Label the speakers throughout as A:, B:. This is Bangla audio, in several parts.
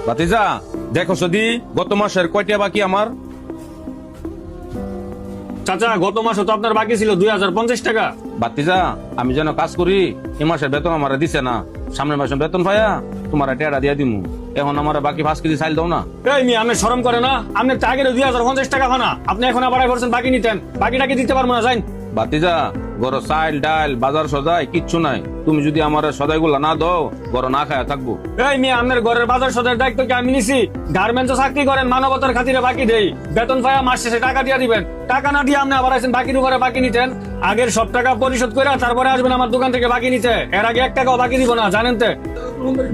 A: ভাতিজা দেখো যদি গত মাসের কয়টা বাকি আমার।
B: চাচা গত মাসে তো আপনার বাকি ছিল 2050 টাকা।
A: ভাতিজা আমি যেন কাজ করি, এই মাসের বেতন আমার দিছে না, সামনের মাসে বেতন পাইয়া তোমার টেটা দিয়া দিমু। এখন আমার বাকি 5 কেজি চাইল দাও না।
B: এই মি আপনি শরম করে না? আপনি তো আগের 2050 টাকা ফানা, আপনি এখন আবার বলছেন বাকি নিতেন। বাকিটাকে দিতে পারবো না, যাইন।
A: ভাতিজা গর চাইল ডাল বাজার সদাই কিচ্ছু নাই, তুমি যদি আমার সদাই গুলা না দাও গর না খায়া থাকবো।
B: এই মি আপনার ঘরের বাজার সদের দায়িত্ব কি আমি নিছি? গার্মেন্টসে চাকরি করেন, মানবতার খাতিরে বাকি দেই, বেতন পাইয়া মাস শেষে টাকা দিয়ে দিবেন। টাকা না দিয়ে আপনি আবার আছেন বাকির উপরে বাকি নিতেন। আগের সব টাকা পরিশোধ করে তারপরে আসবেন আমার দোকান থেকে বাকি নিতে। এর আগে 1 টাকাও বাকি দিব না, জানেন তো?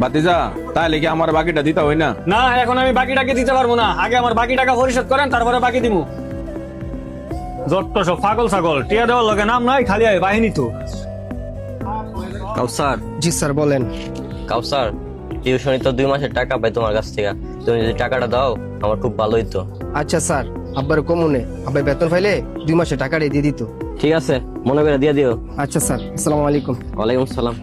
A: ভাতিজা তাইলে কি আমার বাকিটা দিতে হয় না?
B: না, এখন আমি বাকিটাকে দিতে পারবো না। আগে আমার বাকি টাকা পরিশোধ করেন, তারপরে বাকি দিমু। যত সব পাগল ছাগল, টিয়া দেওয়ার লগে নাম নাই, খালি আয় বাহিনী তো।
C: কাউসার,
D: জি স্যার বলেন।
C: কাউসার টিউশনি তো 2 মাসের টাকা পাই তোমার কাছ থেকে, তুমি যদি টাকাটা দাও আমার খুব ভালো হইতো।
D: আচ্ছা স্যার, আব্বার কমনে আব্বাই বেতন ফাইলে 2 মাসে টাকাটা দিয়ে দিত।
C: ঠিক আছে, মনে করে দিয়ে দিও।
D: আচ্ছা স্যার, আসসালামু আলাইকুম।
C: ওয়ালাইকুম সালাম।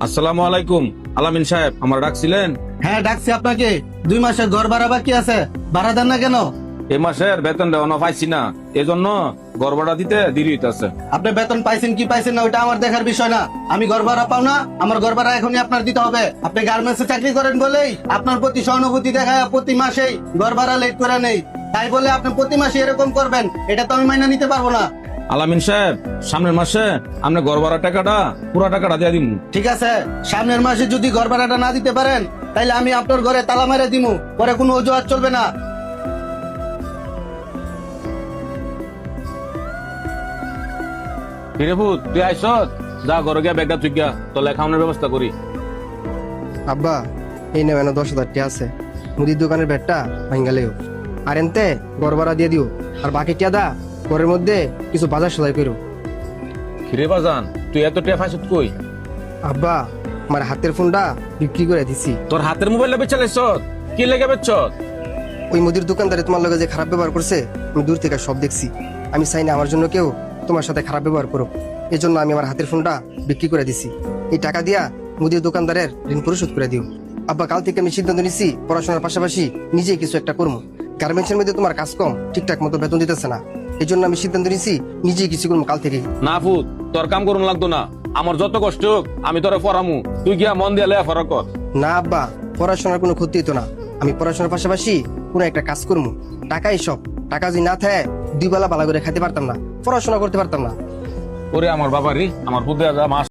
A: আসসালামু আলাইকুম। আলামিন সাহেব আমার ডাকছিলেন?
E: হ্যাঁ ডাকছি আপনাকে। 2 মাসের ঘর ভাড়া বাকি আছে, ভাড়া দেন না কেন?
A: এই মাসের বেতন দেওয়া পাইছি না, এজন্য ঘর ভাড়া দিতে দেরি হইতাছে।
E: আপনি বেতন পাইছেন কি পাইছেন না ওটা আমার দেখার বিষয় না। আমি ঘর ভাড়া পাও না, আমার ঘর ভাড়া এখনই আপনার দিতে হবে। আপনি গার্মেন্টসে চাকরি করেন বলেই আপনার প্রতি সহানুভূতি দেখায় প্রতি মাসেই ঘর ভাড়া লেট করে নেই, তাই বলে আপনি প্রতি মাসে এরকম করবেন, এটা তো আমি মাইনা নিতে পারবো না।
A: আলামিন সাহেব সামনের মাসে আপনি ঘর ভাড়া টাকাটা পুরা টাকাটা দিয়ে দিমু।
E: ঠিক আছে, সামনের মাসে যদি ঘর ভাড়াটা না দিতে পারেন তাইলে আমি আপনার ঘরে তালা মেরে দিমু, পরে কোনো অজুহাত চলবে না।
A: ফিরে ভূত তুই আইস, যা ঘরে গিয়া ব্যাগটা তুই গিয়া তোলে খাওয়ানোর ব্যবস্থা করি।
D: আব্বা এই নেও, 10,000 টাকা আছে, মুদির দোকানের ব্যাগটা ভাঙ্গালেও। আর এনতে ঘর ভাড়া দিয়ে দিও, আর বাকি টাকা ঘরের মধ্যে কিছু বাজার সদাই করো।
A: ফিরে বাজান তুই এত টাকা ফাইছত কই?
D: আব্বা আমার হাতের ফোনটা বিক্রি করে দিছি।
A: তোর হাতের মোবাইলটা বেচা লাইছ? কি লেগে বেচছ?
D: ওই মুদির দোকানদারে তোমার লগে যে খারাপ ব্যবহার করছে আমি দূর থেকে সব দেখছি। আমি চাই না আমার জন্য কেউ তোমার সাথে খারাপ ব্যবহার করো, এই জন্য আমি আমার হাতের ফোনটা বিক্রি করে দিছি। এই টাকা দিয়া মুদির দোকানদারের ঋণ পরিশোধ করে দিও। আব্বা কাল থেকে আমি সিদ্ধান্ত নিছি পড়াশোনার পাশাপাশি নিজেই কিছু একটা করবো। গার্মেন্টসের মধ্যে তোমার কাজ কম, ঠিকঠাক মতো বেতন দিতেছে না, এই জন্য আমি সিদ্ধান্ত নিছি নিজেই কিছু করবো কাল থেকে।
A: না ফুত তোর কাম করুন লাগতো না, আমার যত কষ্ট হোক আমি তোরে পড়ামু, তুই গিয়া মন দিয়ে লেখাপড়া কর।
D: না আব্বা, পড়াশোনার কোনো ক্ষতি হতো না, আমি পড়াশোনার পাশাপাশি কোনো একটা কাজ করবো। টাকাই সব, টাকা যদি না থাকে 2 বেলা ভালো করে খেতে পারতাম না, পড়াশোনা করতে পারতাম না।
A: ওরে আমার বাবা রে, আমার বুদ্ধি মাস